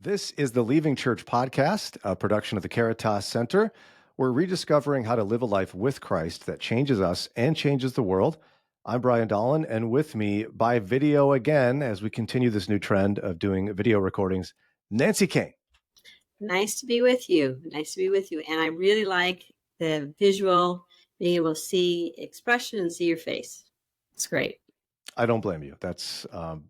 This is the Leaving Church podcast, a production of the Caritas Center. We're rediscovering how to live a life with Christ that changes us and changes the world. I'm Brian Dolan, and with me by video again, as we continue this new trend of doing video recordings, Nancy King. Nice to be with you. Nice to be with you. And I really like the visual, being able to see expression and see your face. It's great. I don't blame you. That's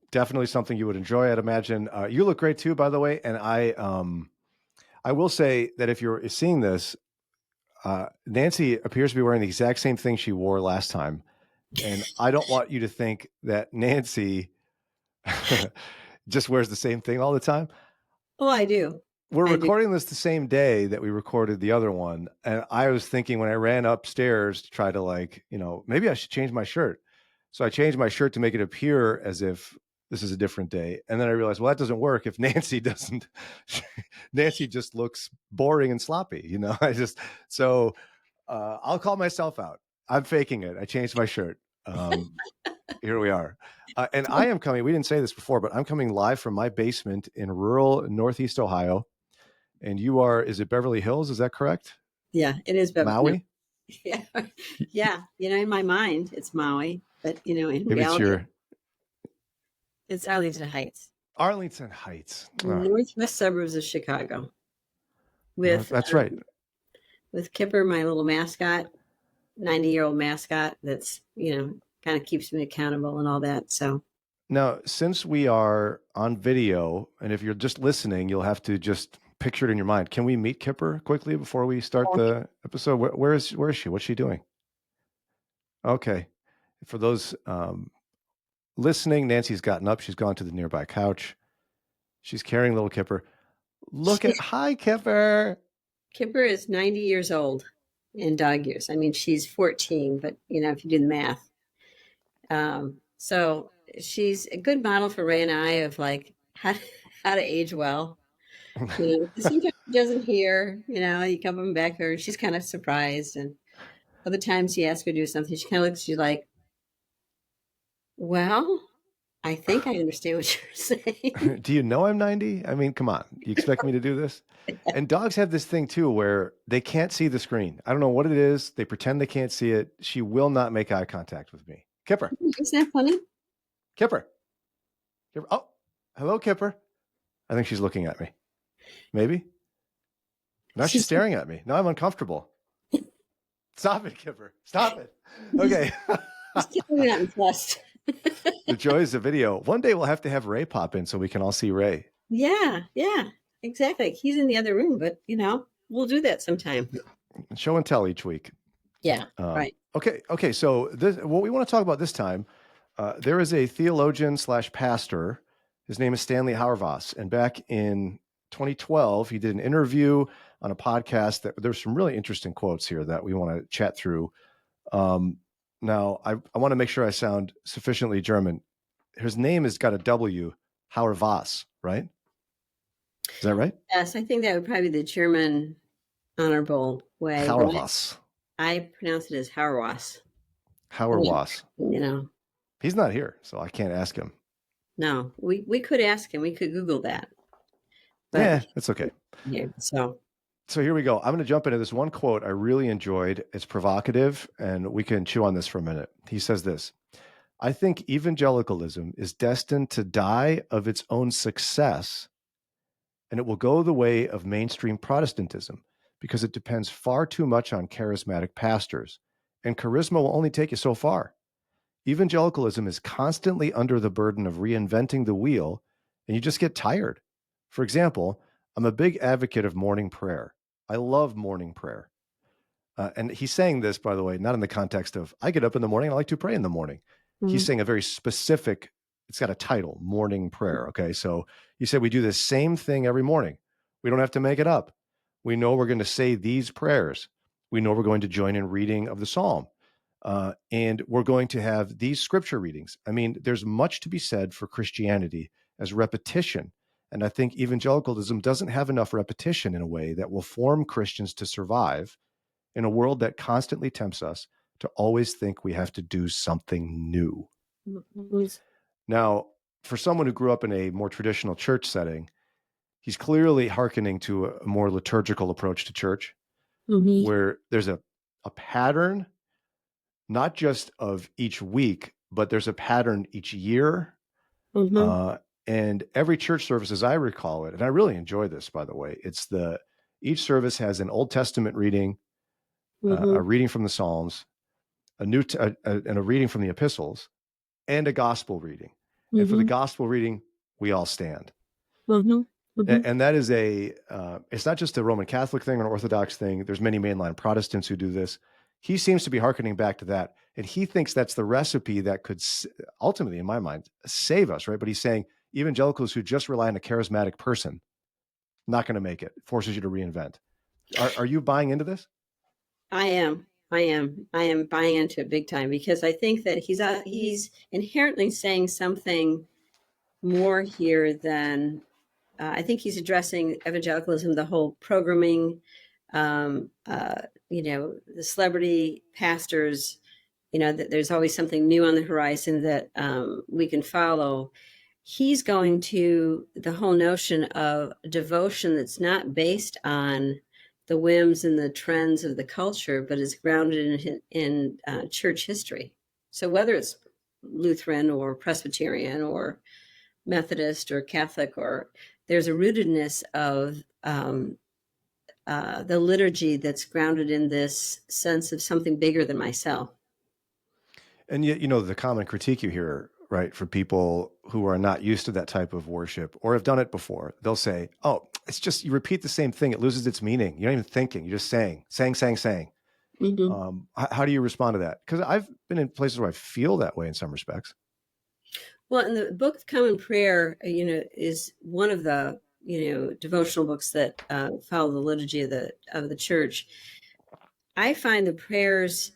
definitely something you would enjoy, I'd imagine. You look great too, by the way. And I will say that if you're seeing this, Nancy appears to be wearing the exact same thing she wore last time. And I don't want you to think that Nancy just wears the same thing all the time. Oh, I do. We're I do. recording this the same day that we recorded the other one. And I was thinking when I ran upstairs to try to maybe I should change my shirt. So I changed my shirt to make it appear as if this is a different day. And then I realized, well, that doesn't work if Nancy doesn't. Nancy just looks boring and sloppy, I'll call myself out. I'm faking it. I changed my shirt. Here we are. And I am coming, we didn't say this before, but I'm coming live from my basement in rural Northeast Ohio. And you are, is it Beverly Hills? Is that correct? Yeah, it is Beverly. Maui? Yeah. Yeah. In my mind, it's Maui, but in Maybe reality, it's Arlington Heights. Arlington Heights. Northwest suburbs of Chicago. That's right. With Kipper, my little mascot, 90-year-old mascot that's, kind of keeps me accountable and all that. So now, since we are on video, and if you're just listening, you'll have to just picture it in your mind. Can we meet Kipper quickly before we start the episode? Where is she? What's she doing? Okay. For those listening, Nancy's gotten up. She's gone to the nearby couch. She's carrying little Kipper. Hi, Kipper. Kipper is 90 years old in dog years. I mean, she's 14, but if you do the math. So she's a good model for Ray and I of how to age well. Sometimes she doesn't hear, you come back to her, she's kind of surprised. And other times you ask her to do something, she kind of looks at you like, well, I think I understand what you're saying. Do you know I'm 90? I mean, come on. You expect me to do this? And dogs have this thing too, where they can't see the screen. I don't know what it is. They pretend they can't see it. She will not make eye contact with me. Kipper. Isn't that funny? Kipper. Oh, hello, Kipper. I think she's looking at me. Maybe. Now she's staring at me. Now I'm uncomfortable. Stop it, Kipper. Stop it. Okay. We're not impressed. The joys of video. One day we'll have to have Ray pop in so we can all see Ray. Yeah, exactly. He's in the other room, but we'll do that sometime. Show and tell each week. Yeah, right. Okay. So what we want to talk about this time, there is a theologian / pastor. His name is Stanley Hauerwas. And back in 2012, he did an interview on a podcast that there's some really interesting quotes here that we want to chat through. Now, I want to make sure I sound sufficiently German. His name has got a W, Hauerwas, right? Is that right? Yes, I think that would probably be the German honorable way. Hauerwas. I pronounce it as Hauerwas. Hauerwas. He's not here, so I can't ask him. No, we could ask him. We could Google that. But, yeah, it's okay. Yeah, So here we go. I'm going to jump into this one quote I really enjoyed. It's provocative, and we can chew on this for a minute. He says this: I think evangelicalism is destined to die of its own success, and it will go the way of mainstream Protestantism because it depends far too much on charismatic pastors, and charisma will only take you so far. Evangelicalism is constantly under the burden of reinventing the wheel, and you just get tired. For example, I'm a big advocate of morning prayer. I love morning prayer. And he's saying this, by the way, not in the context of, I get up in the morning, I like to pray in the morning. Mm-hmm. He's saying a very specific, it's got a title, morning prayer. Okay, so he said we do the same thing every morning. We don't have to make it up. We know we're going to say these prayers. We know we're going to join in reading of the psalm. And we're going to have these scripture readings. I mean, there's much to be said for Christianity as repetition. And I think evangelicalism doesn't have enough repetition in a way that will form Christians to survive in a world that constantly tempts us to always think we have to do something new. Mm-hmm. Now, for someone who grew up in a more traditional church setting, he's clearly hearkening to a more liturgical approach to church, Mhm. where there's a pattern, not just of each week, but there's a pattern each year. Mhm. Uh, and every church service, as I recall it, and I really enjoy this, by the way, each service has an Old Testament reading, a Mhm. reading from the Psalms, and a reading from the epistles, and a gospel reading. And for the Mhm. gospel reading, we all stand. Mhm. Mhm. And that is it's not just a Roman Catholic thing or an Orthodox thing. There's many mainline Protestants who do this. He seems to be hearkening back to that. And he thinks that's the recipe that could ultimately, in my mind, save us, right? But he's saying evangelicals who just rely on a charismatic person, not going to make it, forces you to reinvent. Are you buying into this? I am. I am. I am buying into it big time because I think that he's inherently saying something more here than I think he's addressing evangelicalism, the whole programming, um, uh, the celebrity pastors, that there's always something new on the horizon that we can follow. He's going to the whole notion of devotion that's not based on the whims and the trends of the culture, but is grounded in church history. So whether it's Lutheran or Presbyterian or Methodist or Catholic, or there's a rootedness of the liturgy that's grounded in this sense of something bigger than myself. And yet, the common critique you hear, right, for people who are not used to that type of worship or have done it before, they'll say, oh, it's just you repeat the same thing. It loses its meaning. You're not even thinking. You're just saying. Mm-hmm. How do you respond to that? Because I've been in places where I feel that way in some respects. Well, and the Book of Common Prayer, is one of the devotional books that follow the liturgy of the church. I find the prayers,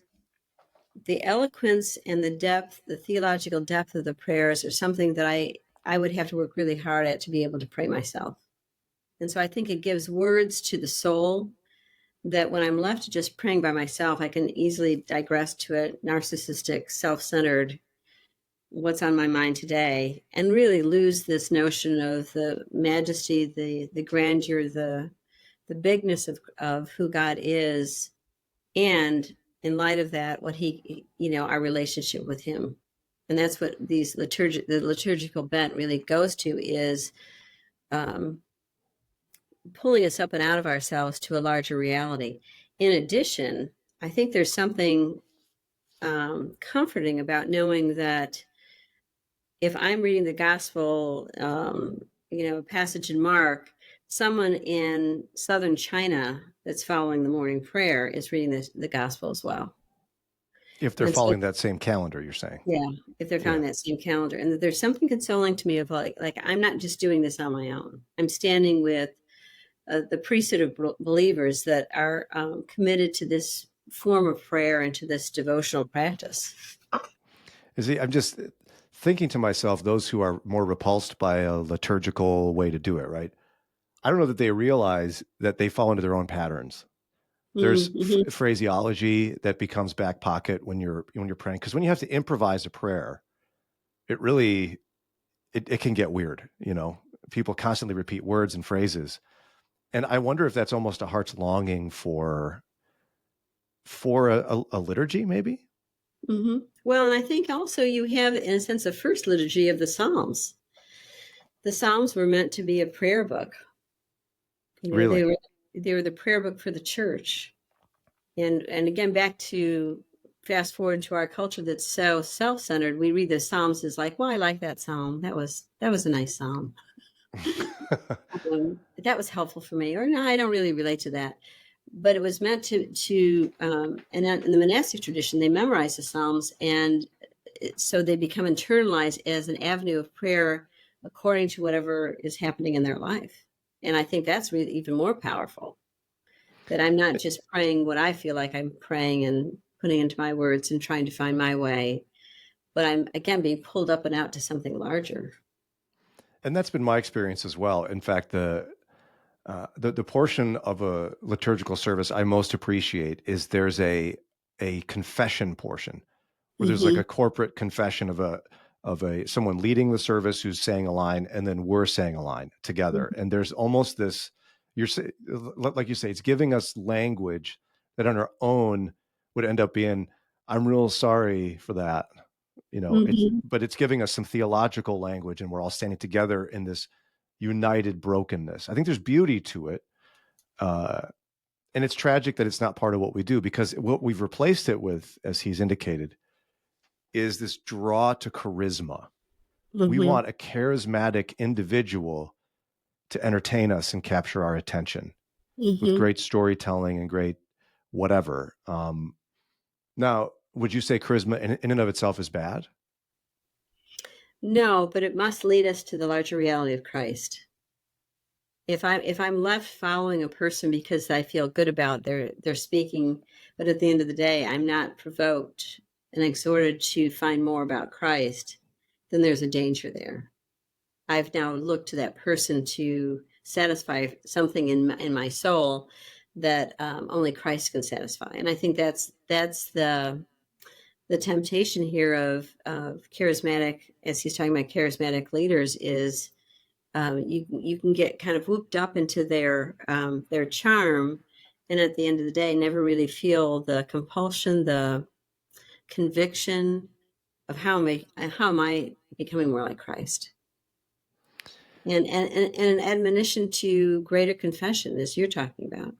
the eloquence and the depth, the theological depth of the prayers, are something that I would have to work really hard at to be able to pray myself. And so I think it gives words to the soul that when I'm left just praying by myself, I can easily digress to a narcissistic, self-centered what's on my mind today and really lose this notion of the majesty, the grandeur, the bigness of who God is, and in light of that, what he, our relationship with him. And that's what the liturgical bent really goes to, is um, pulling us up and out of ourselves to a larger reality. In addition, I think there's something comforting about knowing that if I'm reading the gospel, passage in Mark, someone in southern China that's following the morning prayer is reading the gospel as well. If they're And so, following that same calendar, you're saying. yeah, if they're Yeah. following that same calendar, and there's something consoling to me of like I'm not just doing this on my own. I'm standing with the priesthood of believers that are committed to this form of prayer and to this devotional practice. I'm just thinking to myself, those who are more repulsed by a liturgical way to do it, right? I don't know that they realize that they fall into their own patterns. There's Mm-hmm. phraseology that becomes back pocket when you're praying, because when you have to improvise a prayer, it really it can get weird. People constantly repeat words and phrases, and I wonder if that's almost a heart's longing for a liturgy, maybe. Mm-hmm. Well, and I think also you have, in a sense, a first liturgy of the Psalms. The Psalms were meant to be a prayer book. They Really, were the prayer book for the church. And again, back to fast forward to our culture that's so self-centered, we read the Psalms as like, well, I like that psalm. That was a nice psalm. That was helpful for me. Or no, I don't really relate to that. But it was meant and in the monastic tradition, they memorize the Psalms, and so they become internalized as an avenue of prayer according to whatever is happening in their life. And I think that's really even more powerful, that I'm not just praying what I feel like I'm praying and putting into my words and trying to find my way, but I'm again being pulled up and out to something larger. and that's been my experience as well. In fact, the portion of a liturgical service I most appreciate is there's a confession portion where there's like Mm-hmm. a corporate confession of of someone leading the service who's saying a line, and then we're saying a line together. And there's almost this, like you say, it's giving us language that on our own would end up being, I'm real sorry for that. Mhm. But it's giving us some theological language, and we're all standing together in this united brokenness. I think there's beauty to it. And it's tragic that it's not part of what we do, because what we've replaced it with, as he's indicated, is this draw to charisma. We Mhm. want a charismatic individual to entertain us and capture our attention with Mhm. great storytelling and great whatever. Now, would you say charisma in and of itself is bad? No, but it must lead us to the larger reality of Christ. If I'm left following a person because I feel good about their speaking, but at the end of the day I'm not provoked and exhorted to find more about Christ, then there's a danger there. I've now looked to that person to satisfy something in my soul that only Christ can satisfy, and I think that's the temptation here of charismatic, as he's talking about charismatic leaders, is you can get kind of whooped up into their charm, and at the end of the day, never really feel the compulsion, the conviction of how am I becoming more like Christ, and an admonition to greater confession, as you're talking about.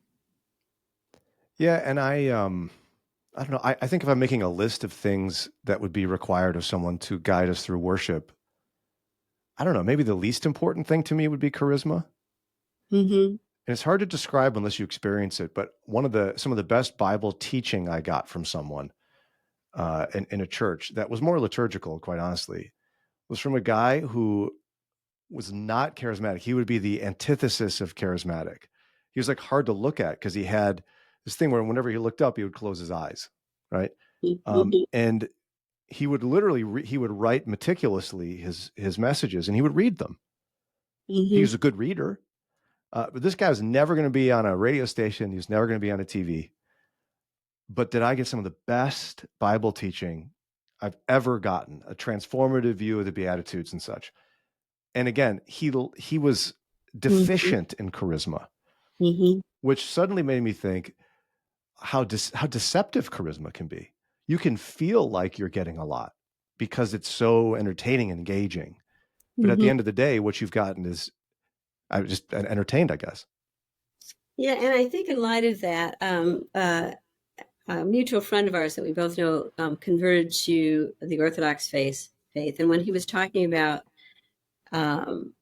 Yeah, and I don't know. I think if I'm making a list of things that would be required of someone to guide us through worship, I don't know, maybe the least important thing to me would be charisma. Mm-hmm. And it's hard to describe unless you experience it. But some of the best Bible teaching I got from someone in a church that was more liturgical, quite honestly, was from a guy who was not charismatic. He would be the antithesis of charismatic. He was like hard to look at because he had this thing where whenever he looked up, he would close his eyes, right? Mm-hmm. And he would literally he would write meticulously his messages, and he would read them. He Mm-hmm. was a good reader, but this guy was never going to be on a radio station. He was never going to be on a TV. But did I get some of the best Bible teaching I've ever gotten? A transformative view of the Beatitudes and such. And again, he was Mm-hmm. deficient in charisma, Mm-hmm. which suddenly made me think how deceptive charisma can be. You can feel like you're getting a lot because it's so entertaining and engaging. But at the Mm-hmm. end of the day, what you've gotten is I'm just entertained, I guess. Yeah, and I think in light of that, a mutual friend of ours that we both know converted to the Orthodox faith, and when he was talking about um,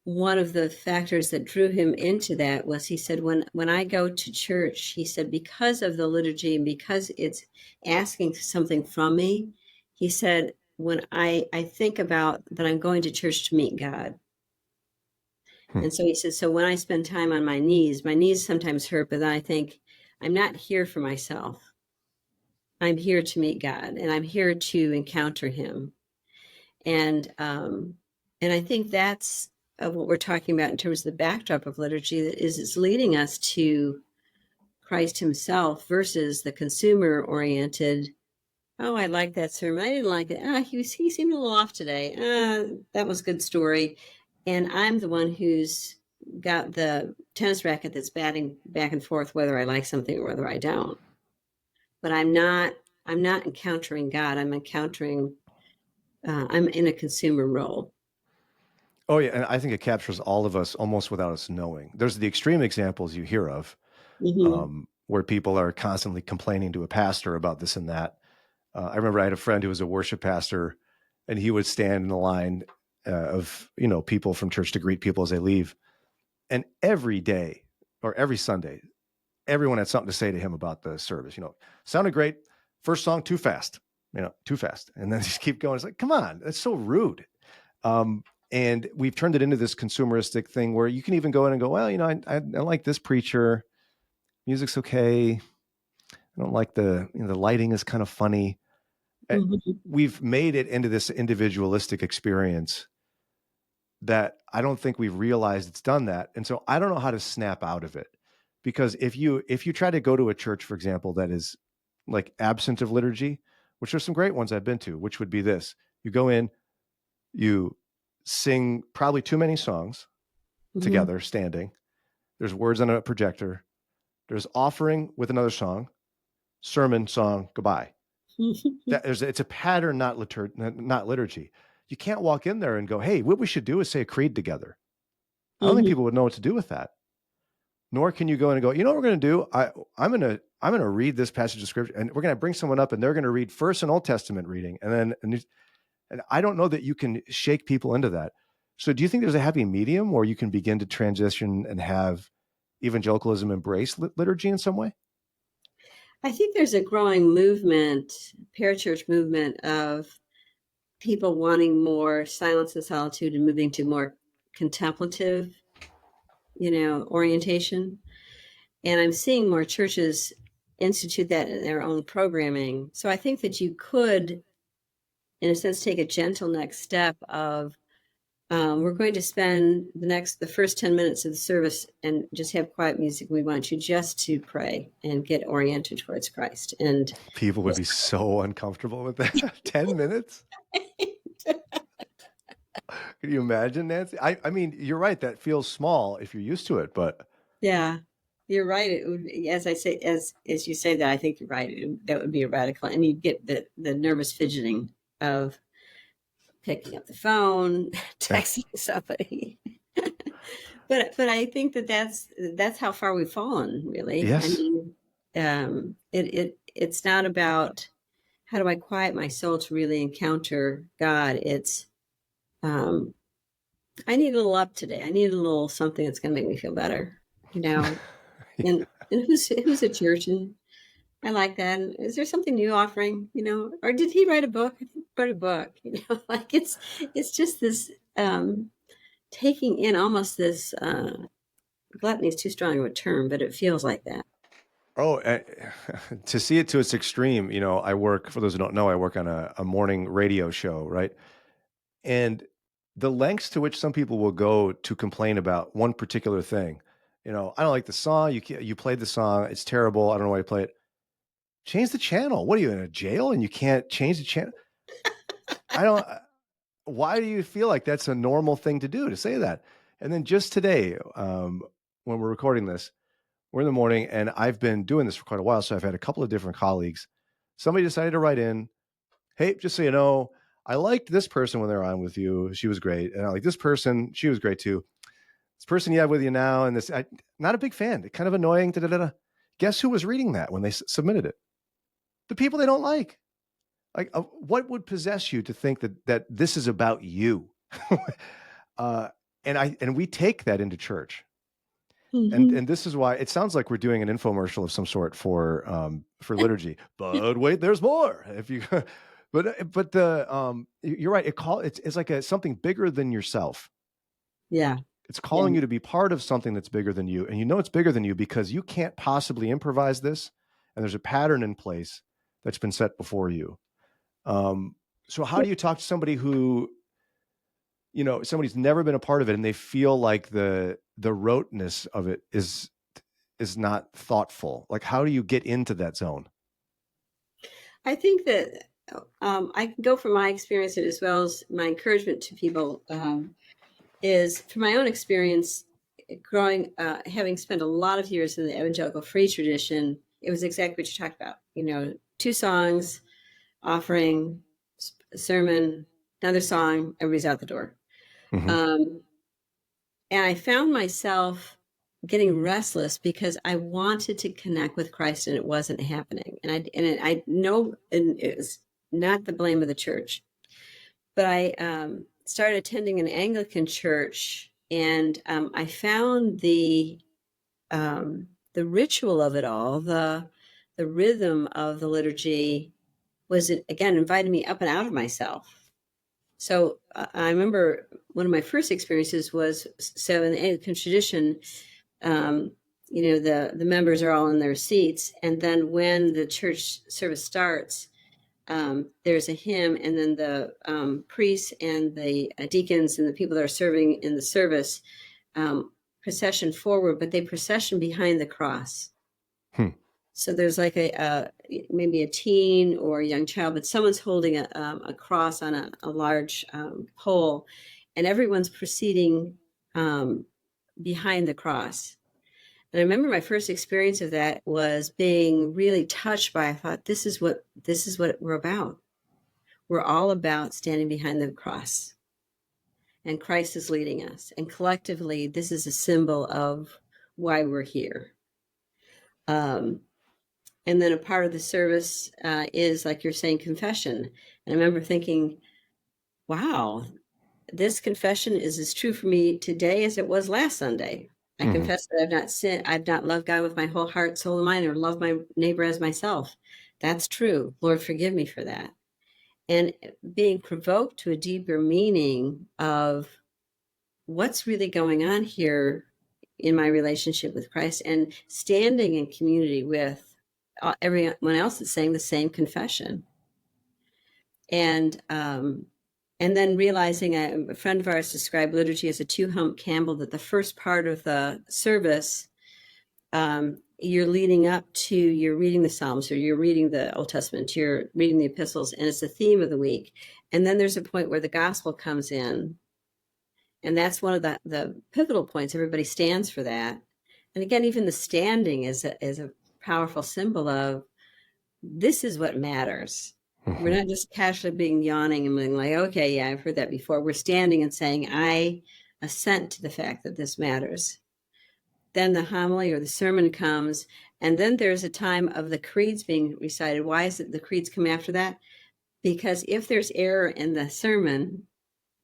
one of the factors that drew him into that was, he said, when I go to church, he said, because of the liturgy and because it's asking something from me, he said, when I think about that I'm going to church to meet God. Hmm. And so he says, so when I spend time on my knees sometimes hurt, but then I think, I'm not here for myself. I'm here to meet God, and I'm here to encounter Him. And um, and I think that's what we're talking about in terms of the backdrop of liturgy. That is, it's leading us to Christ Himself versus the consumer-oriented. Oh, I like that sermon. I didn't like it. He seemed a little off today. That was a good story. And I'm the one who's got the tennis racket that's batting back and forth whether I like something or whether I don't. But I'm not encountering God. I'm in a consumer role. Oh yeah, and I think it captures all of us almost without us knowing. There's the extreme examples you hear of, Hmm. where people are constantly complaining to a pastor about this and that. I remember I had a friend who was a worship pastor, and he would stand in the line of people from church to greet people as they leave, and every day or every Sunday, everyone had something to say to him about the service. Sounded great. First song too fast. Too fast, and then just keep going. It's like, come on, that's so rude. Um, and we've turned it into this consumeristic thing where you can even go in and go, well, I like this preacher. Music's okay. I don't like the lighting is kind of funny. Hmm. We've made it into this individualistic experience that I don't think we've realized it's done that. And so I don't know how to snap out of it, because if you try to go to a church, for example, that is like absent of liturgy, which are some great ones I've been to, which would be this: you go in, You sing probably too many songs Mhm. together, standing. There's words on a projector. There's offering with another song, sermon, song, goodbye. It's a pattern, not liturgy. You can't walk in there and go, hey, what we should do is say a creed together. I don't think Mhm. people would know what to do with that. Nor can you go in and go, you know what we're going to do? I'm going to read this passage of scripture, and we're going to bring someone up, and they're going to read first an Old Testament reading, and then and I don't know that you can shake people into that. So, do you think there's a happy medium where you can begin to transition and have evangelicalism embrace liturgy in some way? I think there's a growing movement, parachurch movement of people wanting more silence and solitude and moving to more contemplative, orientation. And I'm seeing more churches institute that in their own programming. So I think that you could, in a sense, take a gentle next step of we're going to spend the first 10 minutes of the service and just have quiet music. We want you just to pray and get oriented towards Christ. And People would be so uncomfortable with that. 10 minutes? Can you imagine, Nancy? I mean, you're right. That feels small if you're used to it, but yeah, you're right. It would, as I say, as you say that, I think you're right. That would be a radical, and you'd get the nervous fidgeting of picking up the phone, texting somebody. But I think that that's how far we've fallen, really. I yes. mean, it's not about how do I quiet my soul to really encounter God. It's um, I need a little up today. I need a little something that's going to make me feel better, you know. And who's a church, and I like that. And is there something new offering, or did he write a book? I think he wrote a book, like it's just this taking in almost this gluttony is too strong of a term, but it feels like that. Oh, to see it to its extreme, I work, for those who don't know, I work on a morning radio show, right? And the lengths to which some people will go to complain about one particular thing, I don't like the song. You played the song. It's terrible. I don't know why you play it. Change the channel. What are you in a jail and you can't change the channel? I don't. Why do you feel like that's a normal thing to do to say that? And then just today, when we're recording this, we're in the morning, and I've been doing this for quite a while. So I've had a couple of different colleagues. Somebody decided to write in, hey, just so you know, I liked this person when they were on with you. She was great. And I like this person. She was great too. This person you have with you now, and not a big fan. Kind of annoying. Da, da, da, da. Guess who was reading that when they submitted it? The people they don't like. Like, what would possess you to think that this is about you? uh, and we take that into church, and Hmm. this is why it sounds like we're doing an infomercial of some sort for liturgy. But wait, there's more. If you, but you're right. It's like something bigger than yourself. Yeah, It's yeah. calling you to be part of something that's bigger than you, and it's bigger than you because you can't possibly improvise this, and there's a pattern in place that's been set before you. Um, so how do you talk to somebody who, somebody's never been a part of it and they feel like the roteness of it is not thoughtful? Like, how do you get into that zone? I think that I can go from my experience as well as my encouragement to people is from my own experience growing, having spent a lot of years in the evangelical free tradition. It was exactly what you talked about. Two songs, offering, sermon, another song, everybody's out the door. Mm-hmm. Um, and I found myself getting restless because I wanted to connect with Christ and it wasn't happening. I know, and it was not the blame of the church, but I started attending an Anglican church, and I found the ritual of it all, the rhythm of the liturgy was again inviting me up and out of myself. So I remember one of my first experiences was so in the Anglican tradition, um, the members are all in their seats, and then when the church service starts, there's a hymn, and then the priests and the deacons and the people that are serving in the service procession forward, but they procession behind the cross. Hmm. So there's like maybe a teen or a young child, but someone's holding a cross on a large pole, and everyone's proceeding um, behind the cross. And I remember my first experience of that was being really touched by. I thought, this is what we're about. We're all about standing behind the cross, and Christ is leading us. And collectively, this is a symbol of why we're here. Um, and then a part of the service is, like you're saying, confession. And I remember thinking, wow, this confession is as true for me today as it was last Sunday. I Hmm. confess that I've not sinned, I've not loved God with my whole heart, soul, and mind, or loved my neighbor as myself. That's true. Lord, forgive me for that. And being provoked to a deeper meaning of what's really going on here in my relationship with Christ, and standing in community with everyone else that's saying the same confession. And and then realizing, a friend of ours described liturgy as a two-hump Campbell, that the first part of the service, you're leading up to, you're reading the Psalms, or you're reading the Old Testament, you're reading the epistles, and it's the theme of the week. And then there's a point where the gospel comes in, and that's one of the pivotal points. Everybody stands for that. And again, even the standing is a powerful symbol of, this is what matters. We're Hmm. not just casually being yawning and being like, okay, yeah, I've heard that before. We're standing and saying, I assent to the fact that this matters. Then the homily or the sermon comes, and then there's a time of the creeds being recited. Why is it the creeds come after that? Because if there's error in the sermon,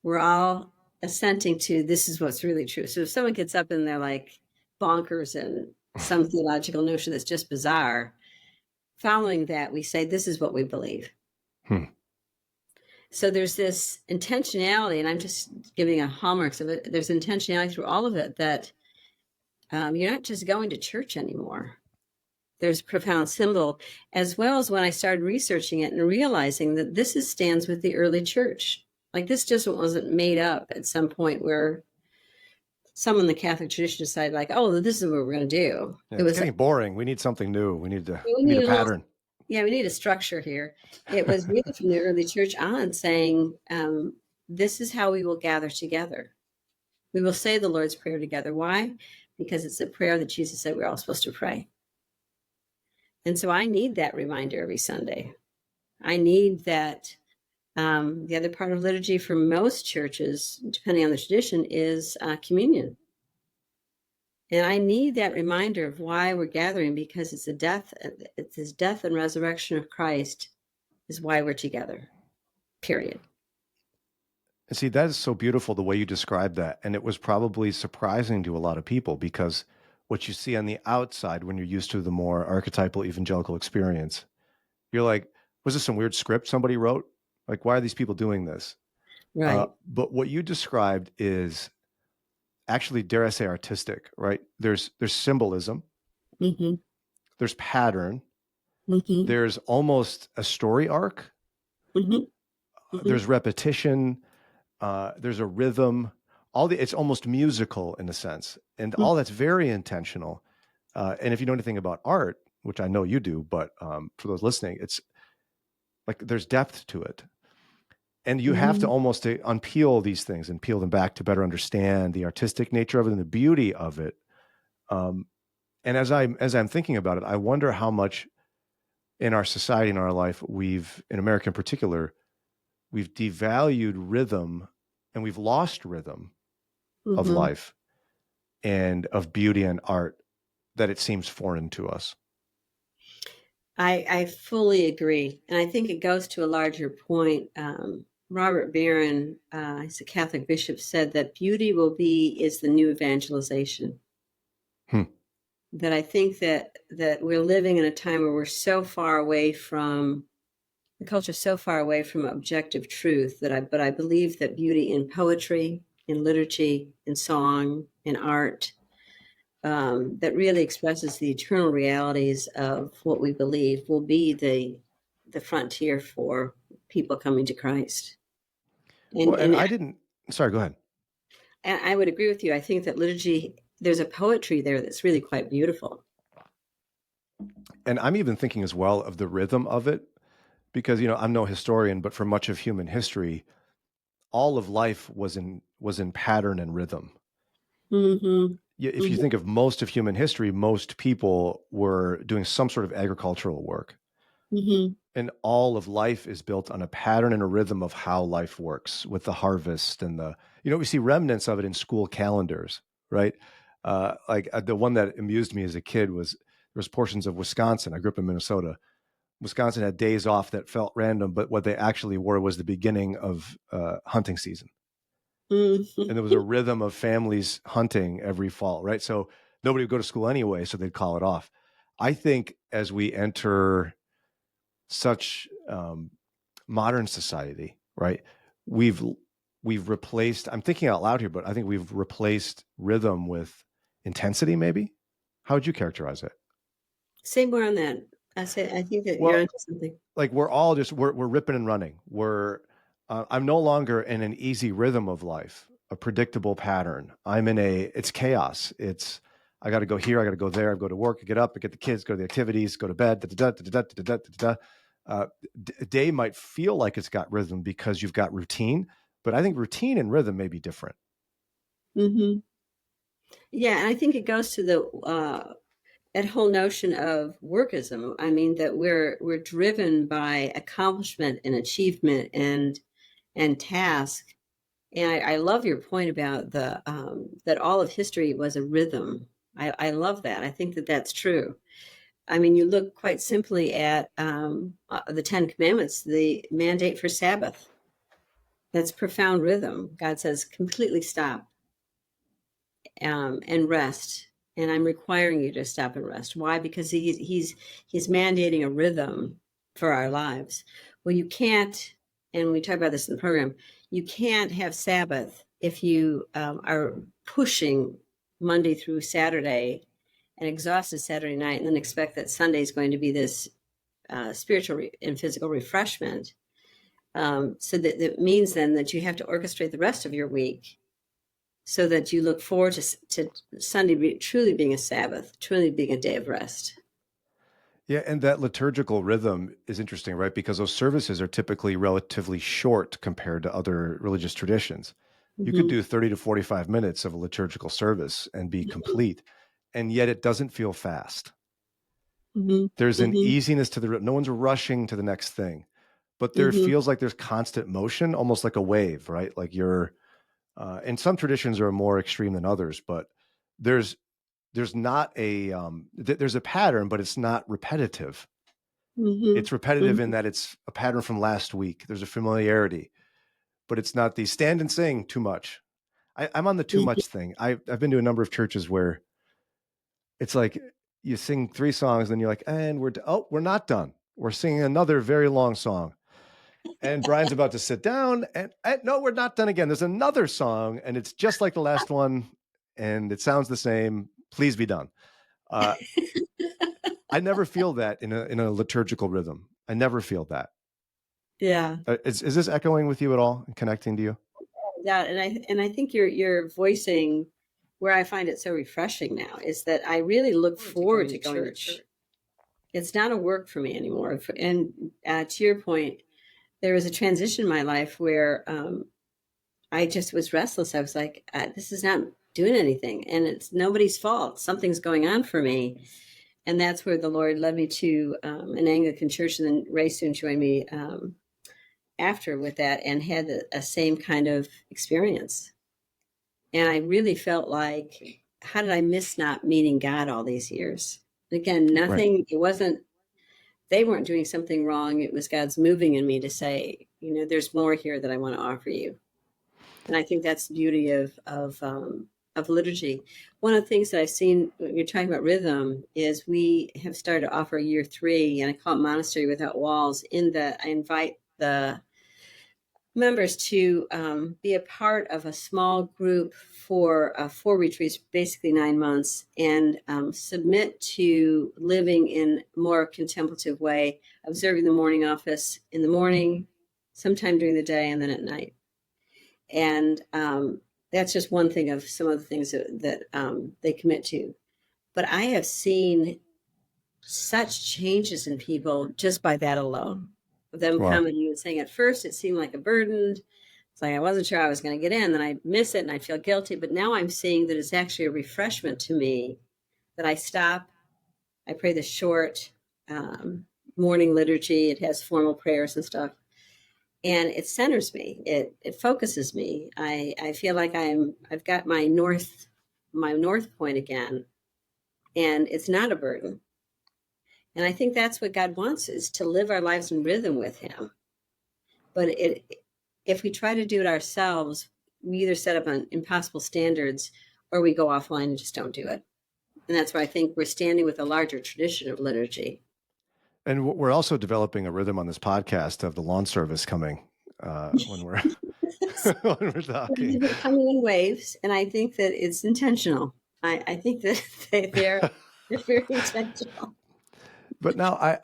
we're all assenting to, this is what's really true. So if someone gets up and they're like bonkers and some theological notion that's just bizarre, following that, we say, this is what we believe. Hmm. So there's this intentionality, and I'm just giving a hallmarks of it. There's intentionality through all of it, that you're not just going to church anymore. There's profound symbol, as well as when I started researching it and realizing that stands with the early church. Like, this just wasn't made up at some point where someone in the Catholic tradition decided, like, oh, this is what we're going to do. Yeah, It it's was like, getting boring. We need something new. we We need need a a little, pattern. yeah, we need a structure here. It was really from the early church on saying, this is how we will gather together. We will say the Lord's Prayer together. Why? Because it's a prayer that Jesus said we're all supposed to pray. And so I need that reminder every Sunday. I need that. The other part of liturgy for most churches, depending on the tradition, is communion. And I need that reminder of why we're gathering, because it's his death and resurrection of Christ is why we're together, period. And see, that is so beautiful the way you described that. And it was probably surprising to a lot of people because what you see on the outside when you're used to the more archetypal evangelical experience, you're like, was this some weird script somebody wrote? Like, why are these people doing this? Right. But what you described is actually, dare I say, artistic, right? There's symbolism, Mm-hmm. there's pattern, Mm-hmm. there's almost a story arc, Mm-hmm. Mm-hmm. there's repetition, there's a rhythm. It's almost musical in a sense, and all that's very intentional. And if you know anything about art, which I know you do, but for those listening, it's like there's depth to it, and you have to Mm-hmm. almost unpeel these things and peel them back to better understand the artistic nature of it and the beauty of it. Um, and as I'm thinking about it, I wonder how much in our society, in our life, in America in particular, we've devalued rhythm and we've lost rhythm of Mm-hmm. life and of beauty and art, that it seems foreign to us. I fully agree. And I think it goes to a larger point. Robert Barron, he's a Catholic bishop, said that beauty is the new evangelization. Hmm. That I think that we're living in a time where we're so far away from the culture, so far away from objective truth, but I believe that beauty in poetry, in liturgy, in song, in art, that really expresses the eternal realities of what we believe will be the frontier for people coming to Christ. Well, And and and I didn't. Sorry, go ahead. and I would agree with you. I think that liturgy, there's a poetry there that's really quite beautiful. And I'm even thinking as well of the rhythm of it, because I'm no historian, but for much of human history, all of life was in pattern and rhythm. Mhm. If you Mhm. think of most of human history, most people were doing some sort of agricultural work. Mhm. And all of life is built on a pattern and a rhythm of how life works with the harvest and we see remnants of it in school calendars, right? The one that amused me as a kid was there was portions of Wisconsin. I grew up in Minnesota. Wisconsin had days off that felt random, but what they actually were was the beginning of hunting season. And there was a Mhm. rhythm of families hunting every fall, right? So nobody would go to school anyway, so they'd call it off. I think as we enter such modern society, right? We've we've replaced. I'm thinking out loud here, but I think we've replaced rhythm with intensity. Maybe. How would you characterize it? Say more on that. I think that you're Well, onto something. like we're all just we're ripping and running. I'm no longer in an easy rhythm of life, a predictable pattern. It's chaos. It's I got to go here, I got to go there, I go to work, I get up, I get the kids, go to the activities, go to bed. Da, da, da, da, da, da, da, da, da. A day might feel like it's got rhythm because you've got routine, but I think routine and rhythm may be different. Mhm. Yeah, and I think it goes to the that whole notion of workism. I mean that we're driven by accomplishment and achievement and task. And I love your point about the that all of history was a rhythm. I love that. I think that that's true. I mean, you look quite simply at the Ten Commandments, the mandate for Sabbath. That's profound rhythm. God says, completely stop and rest. And I'm requiring you to stop and rest. Why? Because he's mandating a rhythm for our lives. Well, you can't, and we talk about this in the program. You can't have Sabbath if you are pushing Monday through Saturday and exhausted Saturday night, and then expect that Sunday is going to be this spiritual and physical refreshment. So that means then that you have to orchestrate the rest of your week so that you look forward to Sunday truly being a Sabbath, truly being a day of rest. Yeah, and that liturgical rhythm is interesting, right? Because those services are typically relatively short compared to other religious traditions. You could Mm-hmm. do 30 to 45 minutes of a liturgical service and be complete, and yet it doesn't feel fast. Mm-hmm. There's an Mm-hmm. easiness to no one's rushing to the next thing, but there Mm-hmm. feels like there's constant motion, almost like a wave, right? Like and some traditions are more extreme than others, but there's there's not there's a pattern, but it's not repetitive. Mm-hmm. It's repetitive in Mm-hmm. that it's a pattern from last week. There's a familiarity, but it's not the stand and sing too much. I'm on the too Mm-hmm. much thing. I've been to a number of churches where it's like you sing 3 songs, then you're like, and we're not done. We're singing another very long song. And Brian's about to sit down, and no, we're not done again. There's another song, and it's just like the last one, and it sounds the same. Please be done. Uh, I never feel that in a liturgical rhythm. I never feel that. Yeah. Is this echoing with you at all and connecting to you? Yeah. And I think you're voicing where I find it so refreshing now is that I really look forward to going to church. It's not a work for me anymore. And to your point, there was a transition in my life where I just was restless. I was like, this is not doing anything, and it's nobody's fault. Something's going on for me, and that's where the Lord led me to an Anglican church, and then Ray soon joined me after with that, and had a same kind of experience. And I really felt like, how did I miss not meeting God all these years? Again, Right. nothing. It wasn't. They weren't doing something wrong. It was God's moving in me to say, there's more here that I want to offer you. And I think that's the beauty of liturgy. One of the things that I've seen when you're talking about rhythm is we have started to offer year 3, and I call it Monastery Without Walls. In that, I invite the members to be a part of a small group for 4 retreats, basically 9 months, and submit to living in a more contemplative way, observing the morning office in the morning, sometime during the day, and then at night. And that's just one thing of some of the things that they commit to. But I have seen such changes in people just by that alone. Them Wow. coming and saying, at first it seemed like a burden. It's like I wasn't sure I was going to get in, then I'd miss it and I'd feel guilty. But now I'm seeing that it's actually a refreshment to me, that I stop, I pray the short morning liturgy. It has formal prayers and stuff. And it centers me. It focuses me. I feel like I've got my north point again. And it's not a burden. And I think that's what God wants, is to live our lives in rhythm with him. But if we try to do it ourselves, we either set up impossible standards or we go offline and just don't do it. And that's why I think we're standing with a larger tradition of liturgy. And we're also developing a rhythm on this podcast of the lawn service coming when we're when we're talking. They're coming in waves, and I think that it's intentional. I think that they're very intentional. But now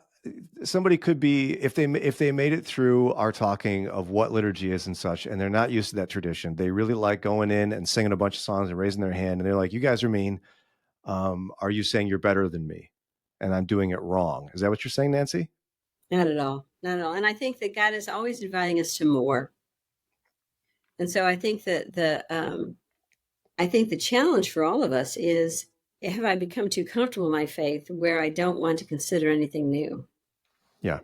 somebody could be, if they made it through our talking of what liturgy is and such, and they're not used to that tradition, they really like going in and singing a bunch of songs and raising their hand, and they're like, "You guys are mean. Are you saying you're better than me, and I'm doing it wrong?" Is that what you're saying, Nancy? Not at all. Not at all. And I think that God is always inviting us to more. And so I think that the challenge for all of us is, have I become too comfortable in my faith where I don't want to consider anything new? Yeah.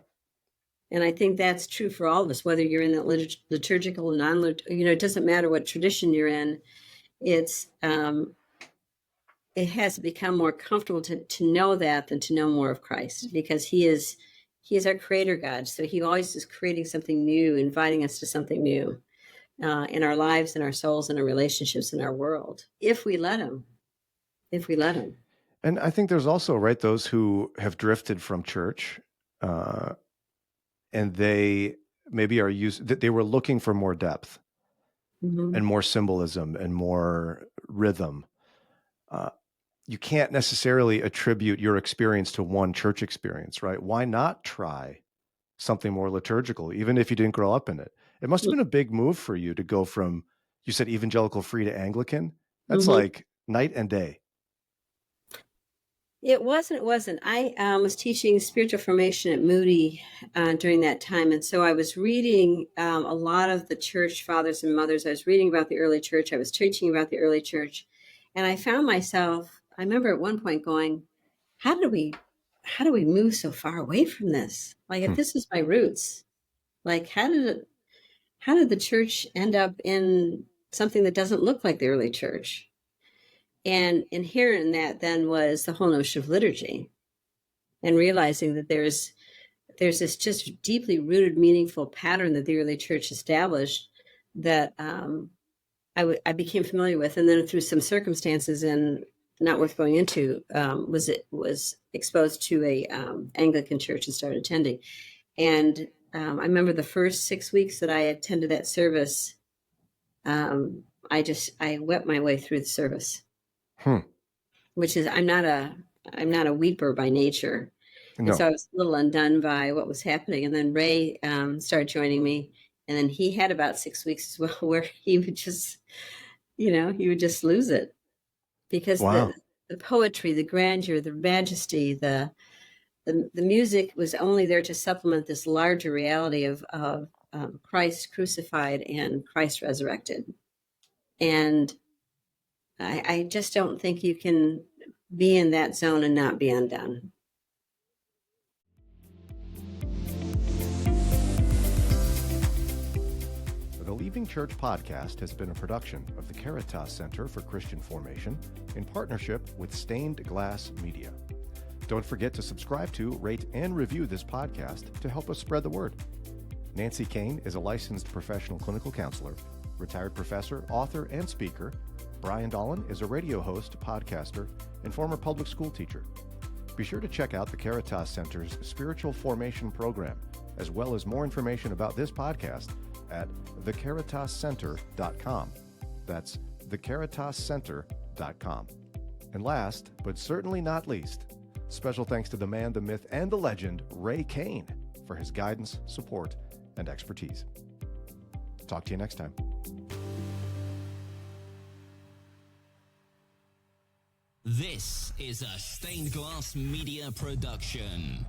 And I think that's true for all of us, whether you're in the liturgical, it doesn't matter what tradition you're in. It's it has become more comfortable to know that than to know more of Christ, because he is our creator God. So he always is creating something new, inviting us to something new in our lives, in our souls, in our relationships, in our world, if we let him. And I think there's also, right, those who have drifted from church, and they maybe they were looking for more depth and more symbolism and more rhythm. You can't necessarily attribute your experience to one church experience, right? Why not try something more liturgical, even if you didn't grow up in it? It must have been a big move for you to go from, you said evangelical free to Anglican. That's like night and day. It wasn't. I was teaching spiritual formation at Moody during that time. And so I was reading a lot of the church fathers and mothers. I was reading about the early church. I was teaching about the early church. And I found myself, I remember at one point going, how do we move so far away from this? Like, if this is my roots, like, how did the church end up in something that doesn't look like the early church? And inherent in that then was the whole notion of liturgy, and realizing that there's this just deeply rooted, meaningful pattern that the early church established that I became familiar with, and then through some circumstances, and not worth going into, was exposed to a Anglican church and started attending. And I remember the first 6 weeks that I attended that service, I wept my way through the service. Which is, I'm not a weeper by nature. No. And so I was a little undone by what was happening. And then Ray started joining me. And then he had about 6 weeks as well, where he would just, he would just lose it. Because Wow. the poetry, the grandeur, the majesty, the music was only there to supplement this larger reality of Christ crucified and Christ resurrected. And I just don't think you can be in that zone and not be undone. The Leaving Church podcast has been a production of the Caritas Center for Christian Formation in partnership with Stained Glass Media. Don't forget to subscribe to, rate, and review this podcast to help us spread the word. Nancy Kane is a licensed professional clinical counselor, retired professor, author, and speaker. Brian Dolan is a radio host, podcaster, and former public school teacher. Be sure to check out the Caritas Center's Spiritual Formation Program, as well as more information about this podcast at thecaritascenter.com. That's thecaritascenter.com. And last, but certainly not least, special thanks to the man, the myth, and the legend, Ray Kane, for his guidance, support, and expertise. Talk to you next time. This is a Stained Glass Media production.